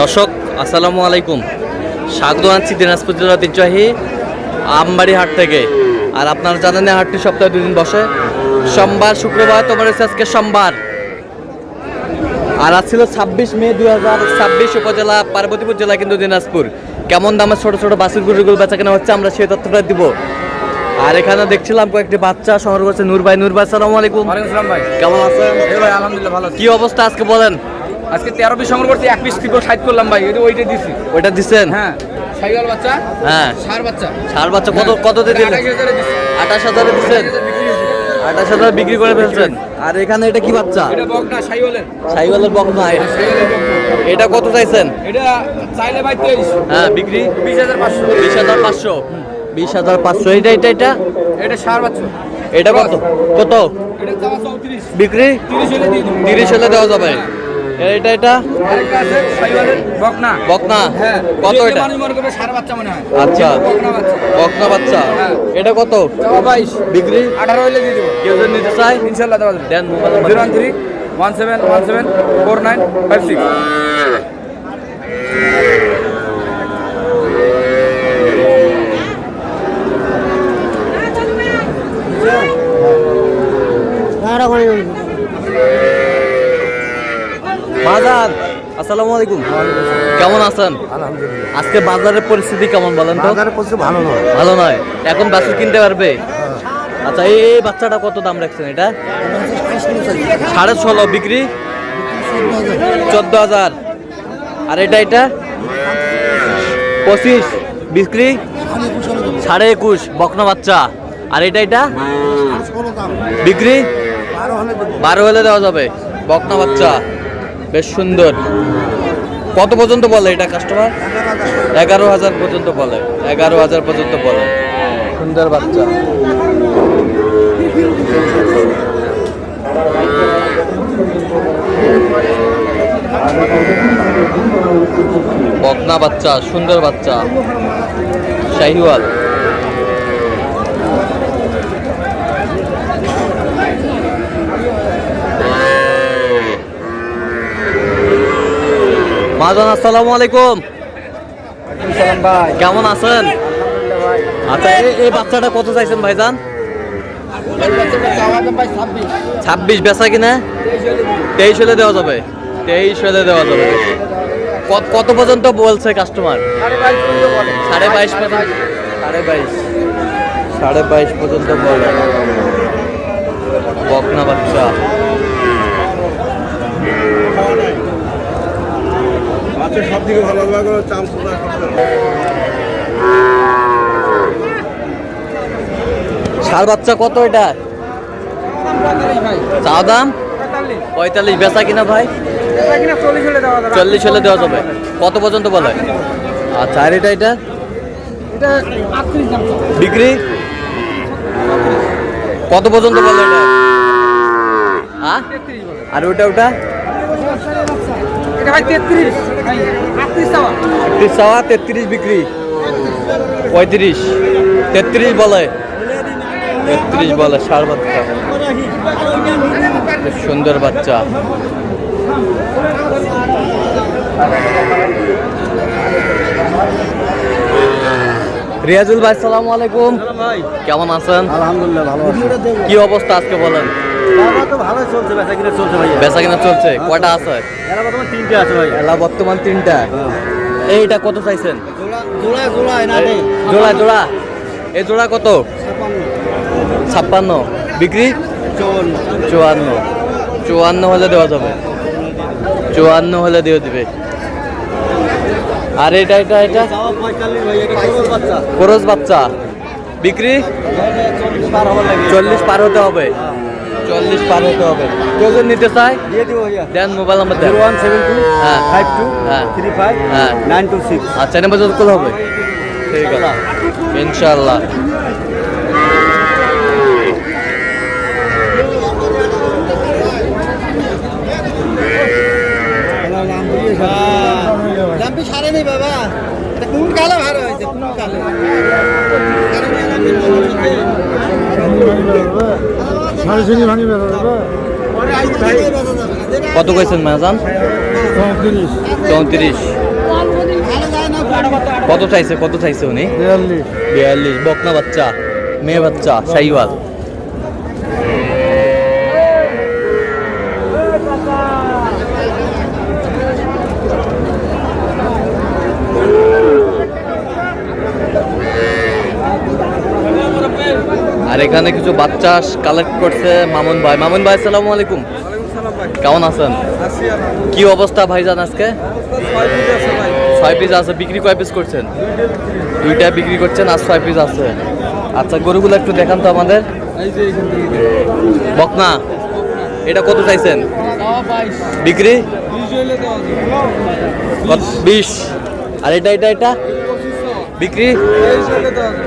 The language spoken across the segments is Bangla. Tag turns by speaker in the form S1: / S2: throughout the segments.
S1: দর্শক আসসালামু আলাইকুম, স্বাগত জানাচ্ছি দিনাজপুর জেলার ঐতিহ্যবাহী আমবাড়ি হাট থেকে। আর আপনারা জানেন এই হাটটি সপ্তাহে 2 দিন বসে, সোমবার শুক্রবার। তোমার হচ্ছে আজকে সোমবার, আর আজ ছিল 26 মে 2026, উপজেলা পার্বতীপুর জেলা কিন্তু দিনাজপুর। কেমন দামের ছোট ছোট বাছুর গরুগুলো বেচা কেনা হচ্ছে আমরা সেই তথ্যটা দিব। আর এখানে দেখছিলাম কয়েকটি বাচ্চা সংগ্রহ করছে নূর ভাই। নূর ভাই আসসালামু আলাইকুম।
S2: ওয়ালাইকুম আসসালাম ভাই।
S1: কেমন আছেন?
S2: এই ভাই আলহামদুলিল্লাহ ভালো আছি।
S1: কি অবস্থা আজকে বলেন?
S2: আজকে 13 পিস সংগ্রহ করছি, 1 পিস ত্রিপল সাইড করলাম ভাই। ওইটা দিছি।
S1: ওইটা দিচ্ছেন?
S2: হ্যাঁ, শাইওয়াল বাচ্চা,
S1: হ্যাঁ
S2: ষাঁড় বাচ্চা।
S1: ষাঁড় বাচ্চা কত দিয়ে দিলেন?
S2: 28,000 দিছি।
S1: 28,000 দিচ্ছেন? 28,000 বিক্রি করে ফেলছেন। আর এখানে এটা কি বাচ্চা?
S2: এটা বকনা শাইওয়ালের।
S1: শাহিওয়ালের বকনা।
S2: শাইওয়ালের বকনা।
S1: এটা কত চাইছেন?
S2: এটা চাইলে ভাই 23।
S1: হ্যাঁ, বিক্রি
S2: 20,500।
S1: 20,500। 20,500। এটা
S2: এটা ষাঁড় বাচ্চা।
S1: এটা কত কত
S2: এটা চাওয়া 34।
S1: বিক্রি?
S2: 30 হলে দিয়ে দিবো।
S1: 30 হলে দেওয়া যাবে। এটা
S2: আরেকটা আছে শাইওয়ালের বকনা।
S1: বকনা।
S2: হ্যাঁ,
S1: কত
S2: যে
S1: এটা?
S2: মানুষ মনে করবে ষাঁড় বাচ্চা মনে হয়।
S1: আচ্ছা,
S2: বকনা বাচ্চা।
S1: বকনা বাচ্চা।
S2: হ্যাঁ।
S1: এটা কত
S2: চাওয়া 22।
S1: বিক্রি?
S2: 18 হলে দিয়ে দেবো।
S1: কেউ যদি নিতে চায়
S2: ইনশাআল্লাহ দেওয়া যাবে।
S1: দেন। Mobile number
S2: 013-1717-4956।
S1: বাজার। আসসালামু আলাইকুম, কেমন আছেন?
S3: আলহামদুলিল্লাহ।
S1: আজকে বাজারের পরিস্থিতি কেমন বলেন তো?
S3: বাজারের পরিস্থিতি ভালো নয়।
S1: ভালো নয়। এখন বাছুর কিনতে পারবে? আচ্ছা, এই বাচ্চাটা কত দাম রাখছেন? এটা 16.5 বিক্রি? 14,000। আর এটা 25 বিক্রি? 21.5 বকনা বাচ্চা। আর এটা বিক্রি? 12 হলে দেওয়া যাবে। বকনা বাচ্চা বেশ সুন্দর। কত পর্যন্ত বলে এটা কাস্টমার? 11,000 পর্যন্ত বলে। 11,000 পর্যন্ত বলে। সুন্দর বাচ্চা। বকনা বাচ্চা, সুন্দর বাচ্চা, শাহিওয়াল। মাজন আসসালামু আলাইকুম,
S2: সালাম ভাই।
S1: কেমন আছেন?
S2: আলহামদুলিল্লাহ ভাই।
S1: আচ্ছা, এই বাচ্চাটা কত চাইছেন ভাইজান?
S2: এই বাচ্চাটা চাওয়া দাম ভাই 26।
S1: 26 বেচা কিনা? 23 হলে দেওয়া যাবে। 23 হলে দেওয়া যাবে। কত পর্যন্ত বলছে কাস্টমার?
S2: 22 পর্যন্ত বলে।
S1: 22.5 পর্যন্ত। 22.5 পর্যন্ত বলে। বকনা বাচ্চা।
S3: সব থেকে ভালো লাগলো চামচ।
S1: ষাঁড় বাচ্চা কত এটা?
S2: ভাই
S1: চা দাম
S2: 45।
S1: 45 বেচা কিনা ভাই?
S2: এটা কিনা 40 হলে দেওয়া যাবে।
S1: 40 হলে দেওয়া যাবে। কত পর্যন্ত বলে? আচ্ছা, আর এটা
S2: এটা 38 দাম চাওয়া।
S1: বিক্রি? কত পর্যন্ত বলে এটা? হ্যাঁ,
S2: 33 বলে।
S1: আর ওটা
S2: এটা ভাই 33 ভাই 38 চাওয়া।
S1: 30 চাওয়া, 33 বিক্রি। 35 33 বলে। 33 বলে। ষাঁড় বাচ্চা, বেশ সুন্দর বাচ্চা। রিয়াজুল ভাই আসসালামু আলাইকুম, কেমন আছেন?
S3: আলহামদুলিল্লাহ ভালো আছি।
S1: কি অবস্থা আজকে বলেন?
S3: বাবা তো ভালো চলছে, বেচা কিনা চলছে ভাই।
S1: বেচা কিনা চলছে? কয়টা আছে?
S3: এরা বর্তমানে 3টে আছে ভাই।
S1: এলা বর্তমান 3টা। এইটা কত চাইছেন?
S3: জোড়া না রে।
S1: জোড়া এই জোড়া কত? 56 বিক্রি? 54 হলে দেওয়া যাবে। 54 হলে দিয়ে দিবে। আর এটা
S3: 45 ভাই, এটা খরচ বাচ্চা।
S1: খরচ বাচ্চা বিক্রি?
S3: 40 পার হবার লাগে।
S1: 40 পার হতে হবে। 40 পার হতে হবে। কেউ যদি নিতে চায়
S3: দিয়ে দিব ভাইয়া।
S1: দেন, মোবাইল নাম্বার দেন।
S3: 0172
S1: হ্যাঁ
S3: 52
S1: হ্যাঁ
S3: 35
S1: হ্যাঁ।
S3: 926।
S1: আচ্ছা, নাম্বার যত কল হবে। ঠিক আছে, ইনশাআল্লাহ।
S3: লাম্পি সারে নেই বাবা। এটা কোন কালে ভালো হয়েছে? কোন কালে?
S1: কত কইছেন মাজান? 34। কত চাইছে উনি? 42। বকনা বাচ্চা, মেয়ে বাচ্চা, শাহিওয়াল। আর এখানে কিছু বাচ্চা কালেক্ট করছে মামুন ভাই। মামুন ভাই, আসসালামু আলাইকুম। কেমন আছেন? কি অবস্থা ভাইজান আজকে? 6 পিস আছে। বিক্রি কয় পিস করছেন? 2টা বিক্রি করছেন, আর 6 পিস আছে। আচ্ছা, গরুগুলো একটু দেখান তো আমাদের। বকনা, এটা কত চাইছেন বিক্রি? 20। আর এটা বিক্রি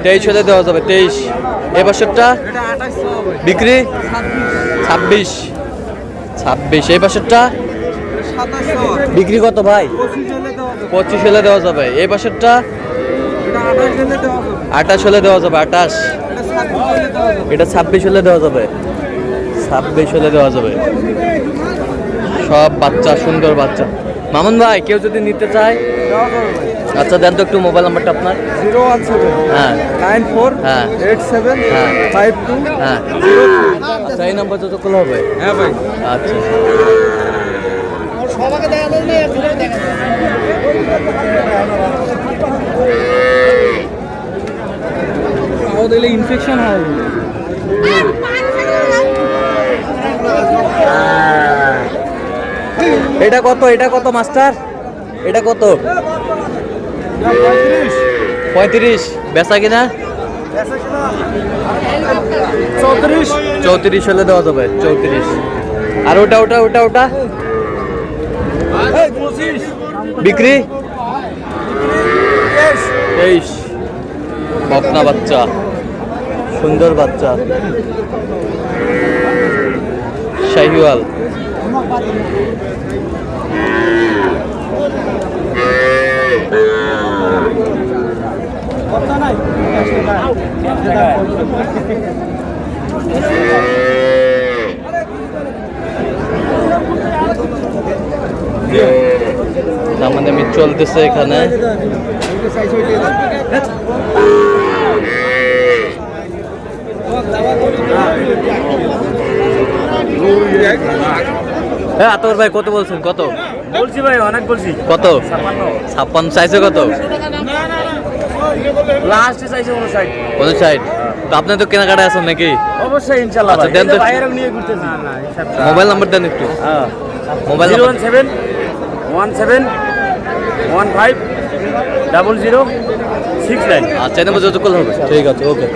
S1: 23 হলে দেওয়া যাবে। 23। এ বছরটা বিক্রি 26। এই বছরটা বিক্রি কত ভাই? 25 হলে দেওয়া যাবে। এই বছরটা 28 হলে দেওয়া যাবে। 28। এটা 26 হলে দেওয়া যাবে। 26 হলে দেওয়া যাবে। সব বাচ্চা, সুন্দর বাচ্চা। মামুন ভাই, কেউ যদি নিতে চায়? আচ্ছা, দেন তো একটু মোবাইল নাম্বারটা আপনার।
S3: 017
S1: হ্যাঁ
S3: 94
S1: হ্যাঁ
S3: 87
S1: হ্যাঁ
S3: 52
S1: হ্যাঁ। আচ্ছা, এই নাম্বার যত খোলা হবে।
S2: হ্যাঁ ভাই।
S1: আচ্ছা,
S3: সবাইকে দেখা যায় না, এখানে দেখা যায়।
S2: তাও দিলে ইনফেকশন হয়।
S1: এটা কত মাস্টার? এটা কত? 35। বেচা কিনা 34 হলে দেওয়া যাবে। 34। আর ওটা বিক্রি 23। বকনা বাচ্চা, সুন্দর বাচ্চা, শাহিওয়াল। দামাদামি চলতেছে এখানে। হ্যাঁ, আতর ভাই কত বলছেন? কত
S2: বলছি ভাই, অনেক বলছি।
S1: কত? 56 চাইছে। কত
S2: লাস্টে চাইছে 59।
S1: 59। তো আপনি তো কেনাকাটা আছেন নাকি?
S2: অবশ্যই ইনশাআল্লাহ।
S1: আচ্ছা, দেন তো।
S2: বাইরে নিয়ে ঘুরতেছি।
S1: মোবাইল নাম্বার দেন একটু।
S2: হ্যাঁ,
S1: মোবাইল
S2: 017 17 15 00 69।
S1: আচ্ছা, এই নাম্বার যত কল হবে। ঠিক আছে, ওকে।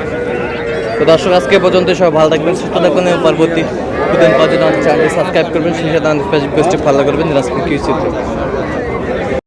S1: তো দর্শক, আজকে পর্যন্ত সবাই ভালো থাকবেন, সুস্থ থাকবেন। পরবর্তী দুদিন পর্যন্ত চ্যানেলটি সাবস্ক্রাইব করবেন, সেই সাথে ফেসবুক পেজটি ফলো করবেন। রাজপুর কি চিত্র।